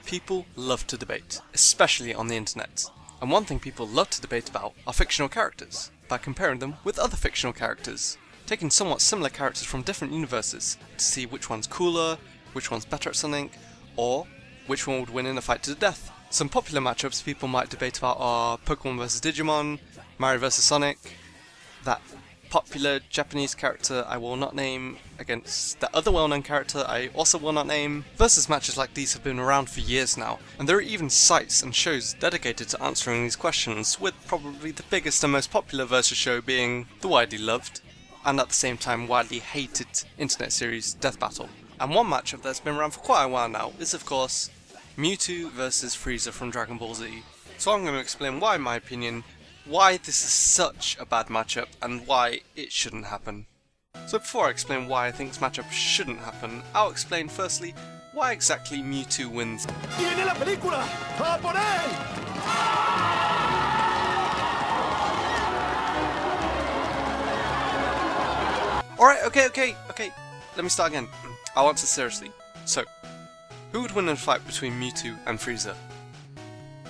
People love to debate, especially on the internet. And one thing people love to debate about are fictional characters, by comparing them with other fictional characters. Taking somewhat similar characters from different universes to see which one's cooler, which one's better at something, or which one would win in a fight to the death. Some popular matchups people might debate about are Pokémon vs Digimon, Mario vs Sonic, that popular Japanese character I will not name against the other well-known character I also will not name. Versus matches like these have been around for years now, and there are even sites and shows dedicated to answering these questions, with probably the biggest and most popular versus show being the widely loved, and at the same time widely hated internet series Death Battle. And one matchup that's been around for quite a while now is of course Mewtwo vs Frieza from Dragon Ball Z. So I'm going to explain why, in my opinion, why this is such a bad matchup and why it shouldn't happen. So before I explain why I think this matchup shouldn't happen, I'll explain firstly why exactly Mewtwo wins. Alright, okay, let me start again. I'll answer seriously. So, who would win in a fight between Mewtwo and Frieza?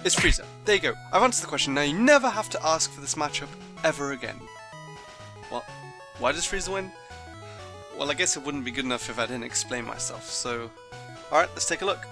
It's Frieza. There you go. I've answered the question. Now you never have to ask for this matchup ever again. What? Why does Frieza win? Well, I guess it wouldn't be good enough if I didn't explain myself, so... Alright, let's take a look.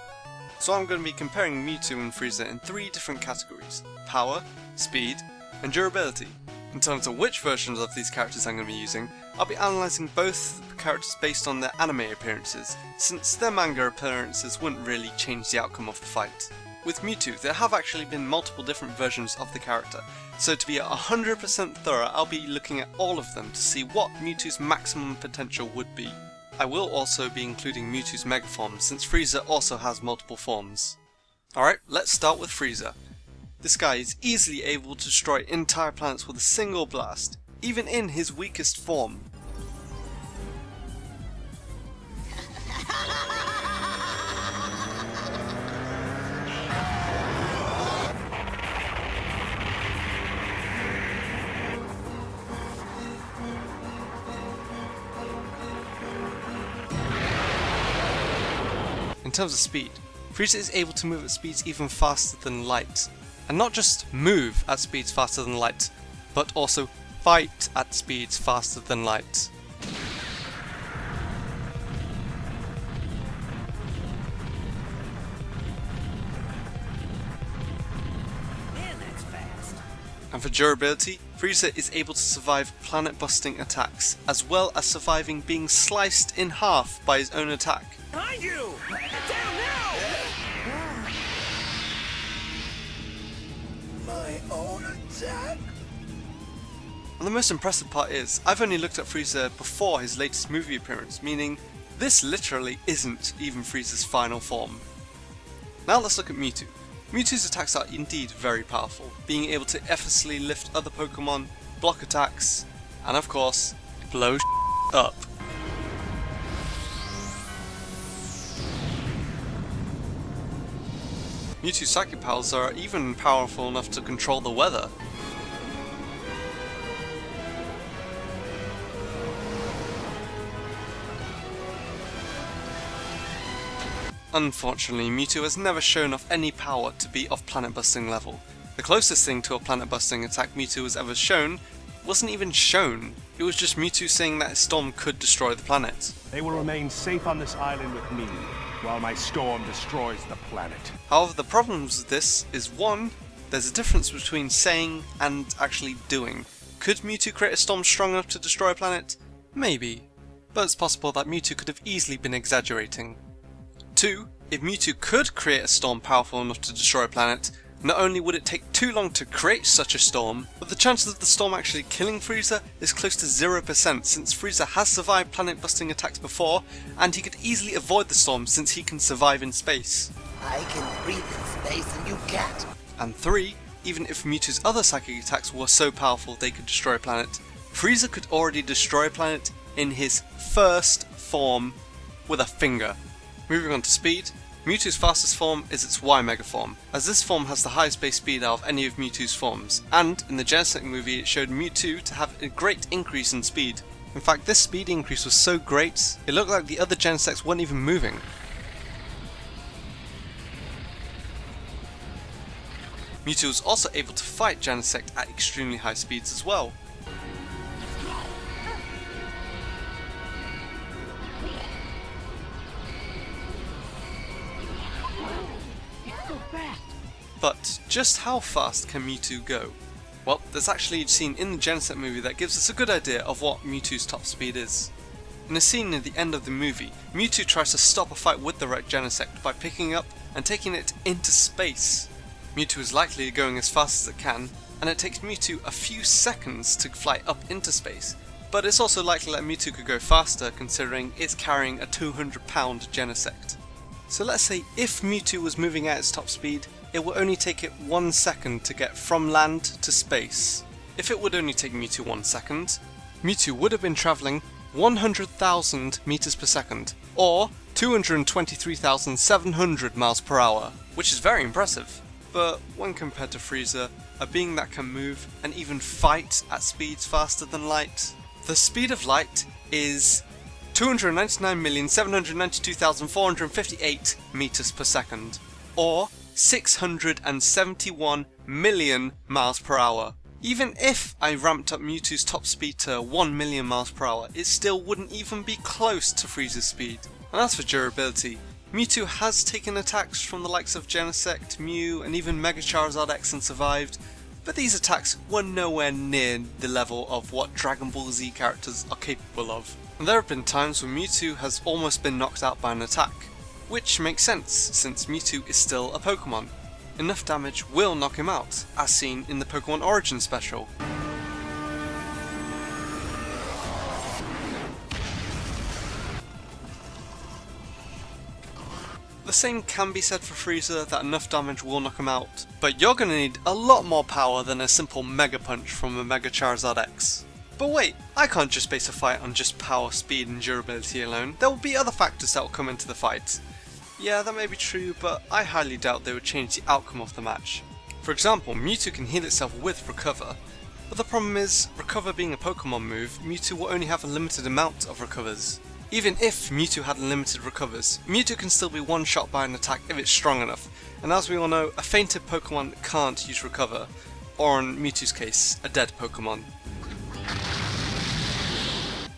So I'm going to be comparing Mewtwo and Frieza in 3 different categories: power, speed, and durability. In terms of which versions of these characters I'm going to be using, I'll be analysing both characters based on their anime appearances, since their manga appearances wouldn't really change the outcome of the fight. With Mewtwo, there have actually been multiple different versions of the character, so to be 100% thorough, I'll be looking at all of them to see what Mewtwo's maximum potential would be. I will also be including Mewtwo's Mega Form, since Frieza also has multiple forms. Alright, let's start with Frieza. This guy is easily able to destroy entire planets with a single blast, even in his weakest form. In terms of speed, Frieza is able to move at speeds even faster than light. And not just move at speeds faster than light, but also fight at speeds faster than light. Man, that's fast. And for durability, Frieza is able to survive planet-busting attacks, as well as surviving being sliced in half by his own attack. Behind you! Get down now! My own attack? And the most impressive part is, I've only looked at Frieza before his latest movie appearance, meaning this literally isn't even Frieza's final form. Now let's look at Mewtwo. Mewtwo's attacks are indeed very powerful, being able to effortlessly lift other Pokemon, block attacks, and of course, blow up. Mewtwo's psychic powers are even powerful enough to control the weather. Unfortunately, Mewtwo has never shown off any power to be of planet-busting level. The closest thing to a planet-busting attack Mewtwo has ever shown wasn't even shown. It was just Mewtwo saying that his storm could destroy the planet. They will remain safe on this island with me, while my storm destroys the planet. However, the problems with this is 1, there's a difference between saying and actually doing. Could Mewtwo create a storm strong enough to destroy a planet? Maybe, but it's possible that Mewtwo could have easily been exaggerating. 2, if Mewtwo could create a storm powerful enough to destroy a planet, not only would it take too long to create such a storm, but the chances of the storm actually killing Frieza is close to 0%, since Frieza has survived planet-busting attacks before, and he could easily avoid the storm since he can survive in space. I can breathe in space and you can't. And 3, even if Mewtwo's other psychic attacks were so powerful they could destroy a planet, Frieza could already destroy a planet in his first form with a finger. Moving on to speed, Mewtwo's fastest form is its Y Mega form, as this form has the highest base speed out of any of Mewtwo's forms, and in the Genesect movie it showed Mewtwo to have a great increase in speed. In fact, this speed increase was so great, it looked like the other Genesects weren't even moving. Mewtwo was also able to fight Genesect at extremely high speeds as well. But just how fast can Mewtwo go? Well, there's actually a scene in the Genesect movie that gives us a good idea of what Mewtwo's top speed is. In a scene near the end of the movie, Mewtwo tries to stop a fight with the wrecked Genesect by picking up and taking it into space. Mewtwo is likely going as fast as it can, and it takes Mewtwo a few seconds to fly up into space, but it's also likely that Mewtwo could go faster considering it's carrying a 200-pound Genesect. So let's say if Mewtwo was moving at its top speed, it will only take it 1 second to get from land to space. If it would only take Mewtwo 1 second, Mewtwo would have been travelling 100,000 meters per second, or 223,700 miles per hour, which is very impressive. But when compared to Frieza, a being that can move and even fight at speeds faster than light, the speed of light is 299,792,458 meters per second, or 671 million miles per hour. Even if I ramped up Mewtwo's top speed to 1 million miles per hour, it still wouldn't even be close to Frieza's speed. And as for durability, Mewtwo has taken attacks from the likes of Genesect, Mew, and even Mega Charizard X and survived, but these attacks were nowhere near the level of what Dragon Ball Z characters are capable of. And there have been times when Mewtwo has almost been knocked out by an attack, which makes sense since Mewtwo is still a Pokémon. Enough damage will knock him out, as seen in the Pokémon Origin special. The same can be said for Frieza, that enough damage will knock him out, but you're gonna need a lot more power than a simple Mega Punch from a Mega Charizard X. But wait, I can't just base a fight on just power, speed and durability alone. There will be other factors that will come into the fight. Yeah, that may be true, but I highly doubt they would change the outcome of the match. For example, Mewtwo can heal itself with Recover, but the problem is, Recover being a Pokemon move, Mewtwo will only have a limited amount of Recovers. Even if Mewtwo had unlimited Recovers, Mewtwo can still be one-shot by an attack if it's strong enough, and as we all know, a fainted Pokemon can't use Recover, or in Mewtwo's case, a dead Pokemon.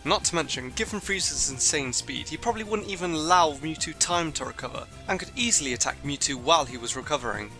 Not to mention, given Frieza's insane speed, he probably wouldn't even allow Mewtwo time to recover, and could easily attack Mewtwo while he was recovering.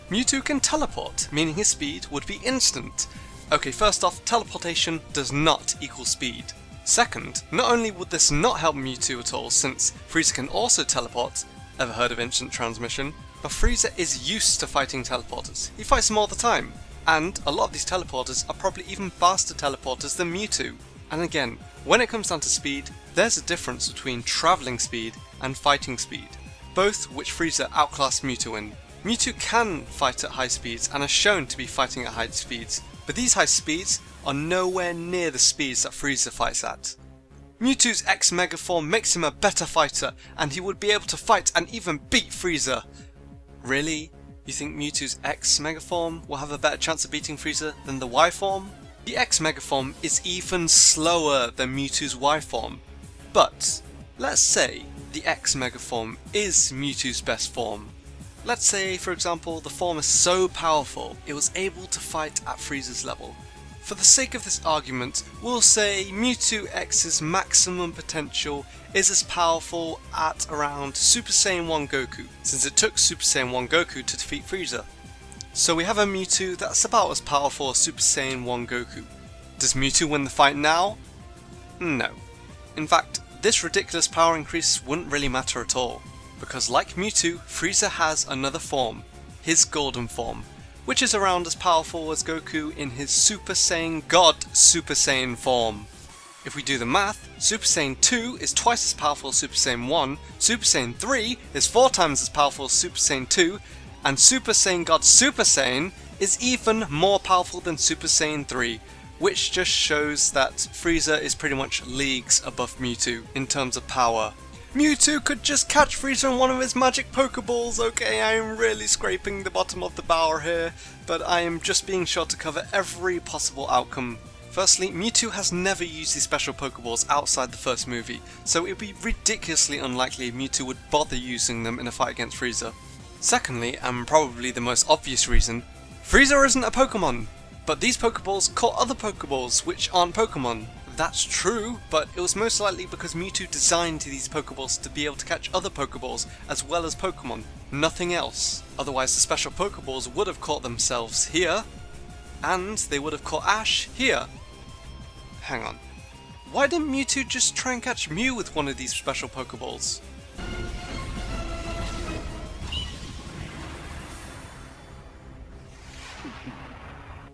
Mewtwo can teleport, meaning his speed would be instant. Okay, first off, teleportation does not equal speed. Second, not only would this not help Mewtwo at all, since Frieza can also teleport, ever heard of instant transmission, but Frieza is used to fighting teleporters. He fights them all the time, and a lot of these teleporters are probably even faster teleporters than Mewtwo. And again, when it comes down to speed, there's a difference between travelling speed and fighting speed, both which Frieza outclassed Mewtwo in. Mewtwo can fight at high speeds and are shown to be fighting at high speeds, but these high speeds are nowhere near the speeds that Frieza fights at. Mewtwo's X Mega Form makes him a better fighter, and he would be able to fight and even beat Frieza. Really? You think Mewtwo's X Mega Form will have a better chance of beating Frieza than the Y Form? The X Mega Form is even slower than Mewtwo's Y Form, but let's say the X Mega Form is Mewtwo's best form. Let's say, for example, the form is so powerful it was able to fight at Frieza's level. For the sake of this argument, we'll say Mewtwo X's maximum potential is as powerful at around Super Saiyan 1 Goku, since it took Super Saiyan 1 Goku to defeat Frieza. So we have a Mewtwo that's about as powerful as Super Saiyan 1 Goku. Does Mewtwo win the fight now? No. In fact, this ridiculous power increase wouldn't really matter at all, because like Mewtwo, Frieza has another form, his Golden Form, which is around as powerful as Goku in his Super Saiyan God Super Saiyan form. If we do the math, Super Saiyan 2 is twice as powerful as Super Saiyan 1, Super Saiyan 3 is 4 times as powerful as Super Saiyan 2, and Super Saiyan God Super Saiyan is even more powerful than Super Saiyan 3, which just shows that Frieza is pretty much leagues above Mewtwo in terms of power. Mewtwo could just catch Frieza in one of his magic Pokeballs. Okay, I am really scraping the bottom of the barrel here, but I am just being sure to cover every possible outcome. Firstly, Mewtwo has never used these special Pokeballs outside the first movie, so it would be ridiculously unlikely Mewtwo would bother using them in a fight against Frieza. Secondly, and probably the most obvious reason, Frieza isn't a Pokemon, but these Pokeballs caught other Pokeballs which aren't Pokemon. That's true, but it was most likely because Mewtwo designed these Pokeballs to be able to catch other Pokeballs as well as Pokemon, nothing else. Otherwise the special Pokeballs would have caught themselves here, and they would have caught Ash here. Hang on, why didn't Mewtwo just try and catch Mew with one of these special Pokeballs?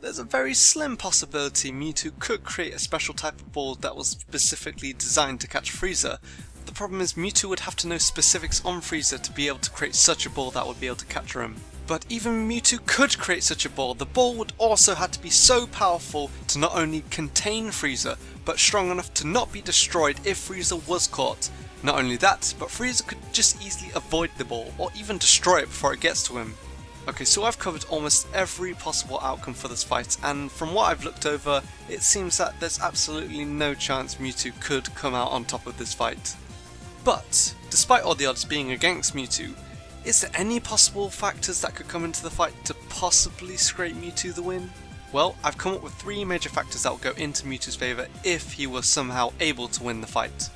There's a very slim possibility Mewtwo could create a special type of ball that was specifically designed to catch Frieza. The problem is Mewtwo would have to know specifics on Frieza to be able to create such a ball that would be able to capture him. But even Mewtwo could create such a ball, the ball would also have to be so powerful to not only contain Frieza, but strong enough to not be destroyed if Frieza was caught. Not only that, but Frieza could just easily avoid the ball, or even destroy it before it gets to him. Okay, so I've covered almost every possible outcome for this fight, and from what I've looked over, it seems that there's absolutely no chance Mewtwo could come out on top of this fight. But, despite all the odds being against Mewtwo, is there any possible factors that could come into the fight to possibly scrape Mewtwo the win? Well, I've come up with 3 major factors that will go into Mewtwo's favour if he was somehow able to win the fight.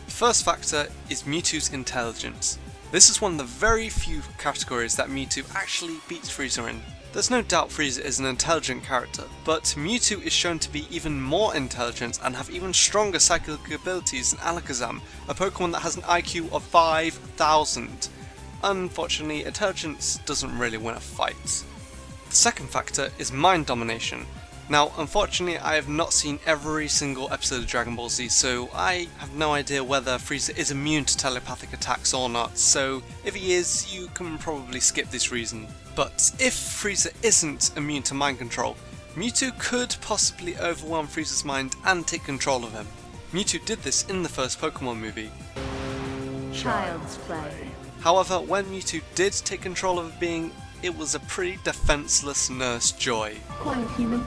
The first factor is Mewtwo's intelligence. This is one of the very few categories that Mewtwo actually beats Frieza in. There's no doubt Frieza is an intelligent character, but Mewtwo is shown to be even more intelligent and have even stronger psychic abilities than Alakazam, a Pokemon that has an IQ of 5,000. Unfortunately, intelligence doesn't really win a fight. The second factor is mind domination. Now, unfortunately, I have not seen every single episode of Dragon Ball Z, so I have no idea whether Frieza is immune to telepathic attacks or not, so if he is, you can probably skip this reason. But if Frieza isn't immune to mind control, Mewtwo could possibly overwhelm Frieza's mind and take control of him. Mewtwo did this in the first Pokemon movie. Child's play. However, when Mewtwo did take control of a being, it was a pretty defenseless Nurse Joy. Quiet, human.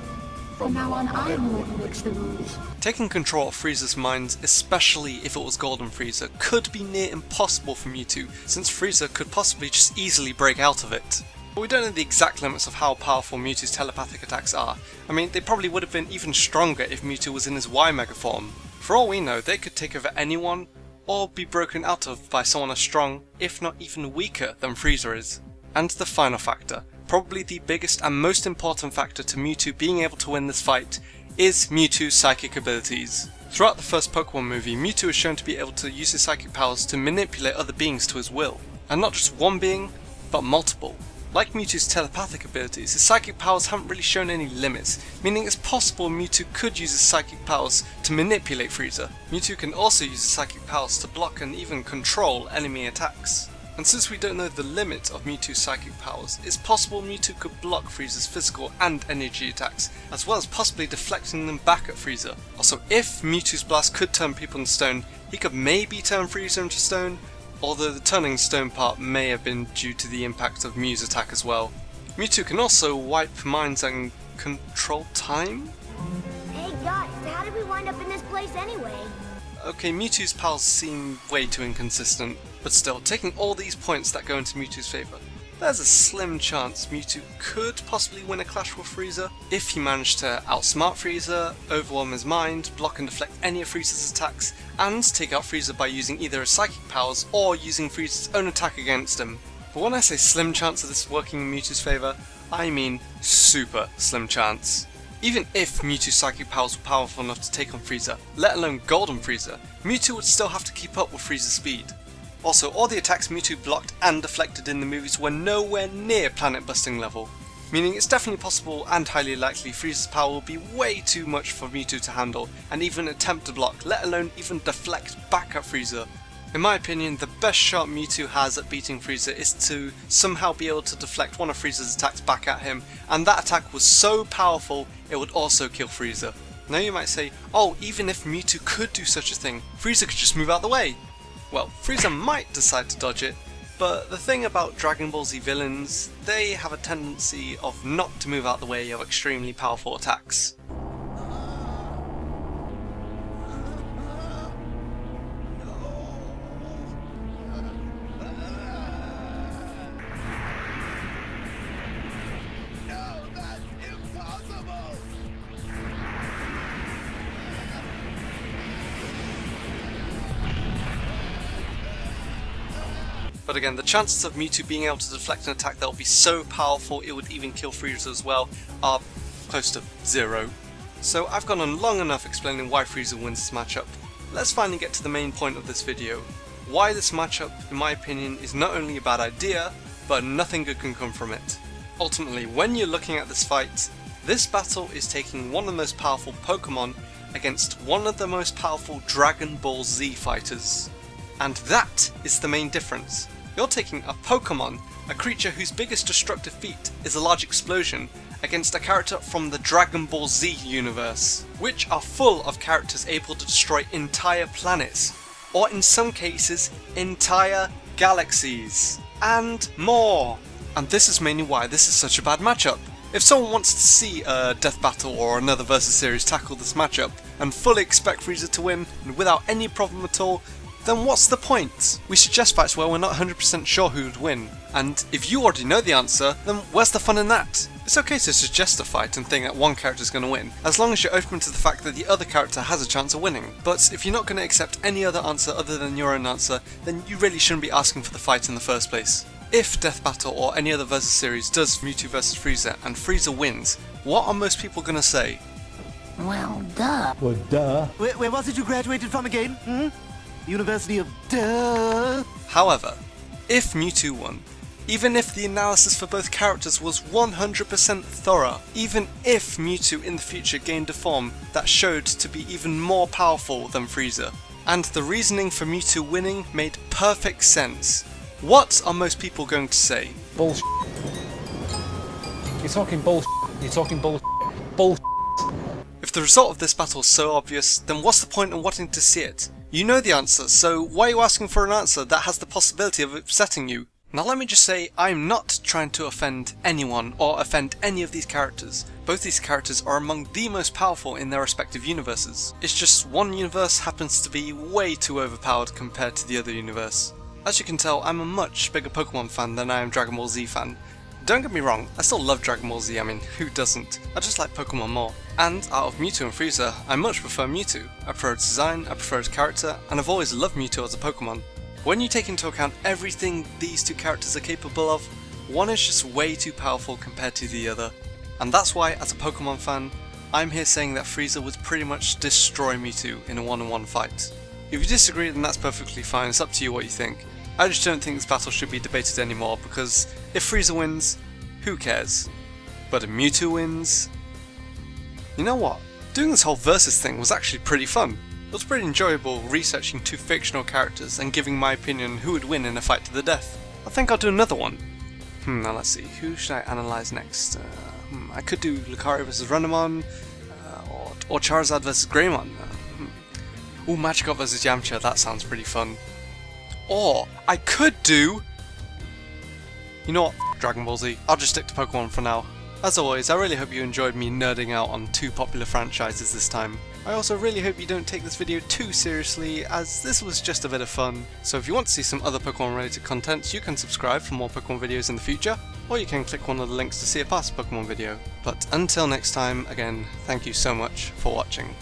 From now on, I'm the one who makes the rules. Taking control of Frieza's mind, especially if it was Golden Frieza, could be near impossible for Mewtwo, since Frieza could possibly just easily break out of it. But we don't know the exact limits of how powerful Mewtwo's telepathic attacks are. I mean, they probably would have been even stronger if Mewtwo was in his Y Mega form. For all we know, they could take over anyone, or be broken out of by someone as strong, if not even weaker, than Frieza is. And the final factor, probably the biggest and most important factor to Mewtwo being able to win this fight, is Mewtwo's psychic abilities. Throughout the first Pokemon movie, Mewtwo is shown to be able to use his psychic powers to manipulate other beings to his will. And not just one being, but multiple. Like Mewtwo's telepathic abilities, his psychic powers haven't really shown any limits, meaning it's possible Mewtwo could use his psychic powers to manipulate Frieza. Mewtwo can also use his psychic powers to block and even control enemy attacks. And since we don't know the limit of Mewtwo's psychic powers, it's possible Mewtwo could block Frieza's physical and energy attacks, as well as possibly deflecting them back at Frieza. Also, if Mewtwo's blast could turn people into stone, he could maybe turn Frieza into stone, although the turning stone part may have been due to the impact of Mew's attack as well. Mewtwo can also wipe minds and control time? Hey guys, how did we wind up in this place anyway? Okay, Mewtwo's powers seem way too inconsistent, but still, taking all these points that go into Mewtwo's favour, there's a slim chance Mewtwo could possibly win a clash with Frieza if he managed to outsmart Frieza, overwhelm his mind, block and deflect any of Frieza's attacks, and take out Frieza by using either his psychic powers or using Frieza's own attack against him. But when I say slim chance of this working in Mewtwo's favour, I mean super slim chance. Even if Mewtwo's psychic powers were powerful enough to take on Frieza, let alone Golden Frieza, Mewtwo would still have to keep up with Frieza's speed. Also, all the attacks Mewtwo blocked and deflected in the movies were nowhere near planet busting level, meaning it's definitely possible and highly likely Frieza's power will be way too much for Mewtwo to handle and even attempt to block, let alone even deflect back at Frieza. In my opinion, the best shot Mewtwo has at beating Frieza is to somehow be able to deflect one of Frieza's attacks back at him, and that attack was so powerful it would also kill Frieza. Now you might say, oh, even if Mewtwo could do such a thing, Frieza could just move out the way. Well, Frieza might decide to dodge it, but the thing about Dragon Ball Z villains, they have a tendency of not to move out the way of extremely powerful attacks. No, no! But again, the chances of Mewtwo being able to deflect an attack that will be so powerful it would even kill Frieza as well are close to 0. So I've gone on long enough explaining why Frieza wins this matchup. Let's finally get to the main point of this video. Why this matchup, in my opinion, is not only a bad idea, but nothing good can come from it. Ultimately, when you're looking at this fight, this battle is taking one of the most powerful Pokémon against one of the most powerful Dragon Ball Z fighters. And that is the main difference. You're taking a Pokémon, a creature whose biggest destructive feat is a large explosion, against a character from the Dragon Ball Z universe, which are full of characters able to destroy entire planets, or in some cases, entire galaxies, and more. And this is mainly why this is such a bad matchup. If someone wants to see a Death Battle or another Versus series tackle this matchup, and fully expect Frieza to win, and without any problem at all, then what's the point? We suggest fights where we're not 100% sure who would win, and if you already know the answer, then where's the fun in that? It's okay to suggest a fight and think that one character is going to win, as long as you're open to the fact that the other character has a chance of winning. But if you're not going to accept any other answer other than your own answer, then you really shouldn't be asking for the fight in the first place. If Death Battle or any other Versus series does Mewtwo vs Frieza and Frieza wins, what are most people going to say? Well, duh. Well, duh. Where was it you graduated from again? University of Duh. However, if Mewtwo won, even if the analysis for both characters was 100% thorough, even if Mewtwo in the future gained a form that showed to be even more powerful than Frieza, and the reasoning for Mewtwo winning made perfect sense, what are most people going to say? Bullshit. You're talking bullshit. You're talking bullshit. Bullshit. If the result of this battle is so obvious, then what's the point in wanting to see it? You know the answer, so why are you asking for an answer that has the possibility of upsetting you? Now let me just say, I'm not trying to offend anyone or offend any of these characters. Both these characters are among the most powerful in their respective universes. It's just one universe happens to be way too overpowered compared to the other universe. As you can tell, I'm a much bigger Pokemon fan than I am Dragon Ball Z fan. Don't get me wrong, I still love Dragon Ball Z, I mean, who doesn't? I just like Pokemon more. And out of Mewtwo and Frieza, I much prefer Mewtwo. I prefer its design, I prefer its character, and I've always loved Mewtwo as a Pokemon. When you take into account everything these two characters are capable of, one is just way too powerful compared to the other. And that's why, as a Pokemon fan, I'm here saying that Frieza would pretty much destroy Mewtwo in a one-on-one fight. If you disagree, then that's perfectly fine, it's up to you what you think. I just don't think this battle should be debated anymore, because if Frieza wins, who cares? But if Mewtwo wins... You know what? Doing this whole versus thing was actually pretty fun. It was pretty enjoyable researching two fictional characters and giving my opinion on who would win in a fight to the death. I think I'll do another one. Now let's see, who should I analyse next? I could do Lucario vs Renamon, or Charizard vs Greymon. Ooh, Magikarp vs Yamcha, that sounds pretty fun. Or, I could do... You know what, Dragon Ball Z, I'll just stick to Pokemon for now. As always, I really hope you enjoyed me nerding out on two popular franchises this time. I also really hope you don't take this video too seriously, as this was just a bit of fun. So if you want to see some other Pokemon related content, you can subscribe for more Pokemon videos in the future, or you can click one of the links to see a past Pokemon video. But until next time, again, thank you so much for watching.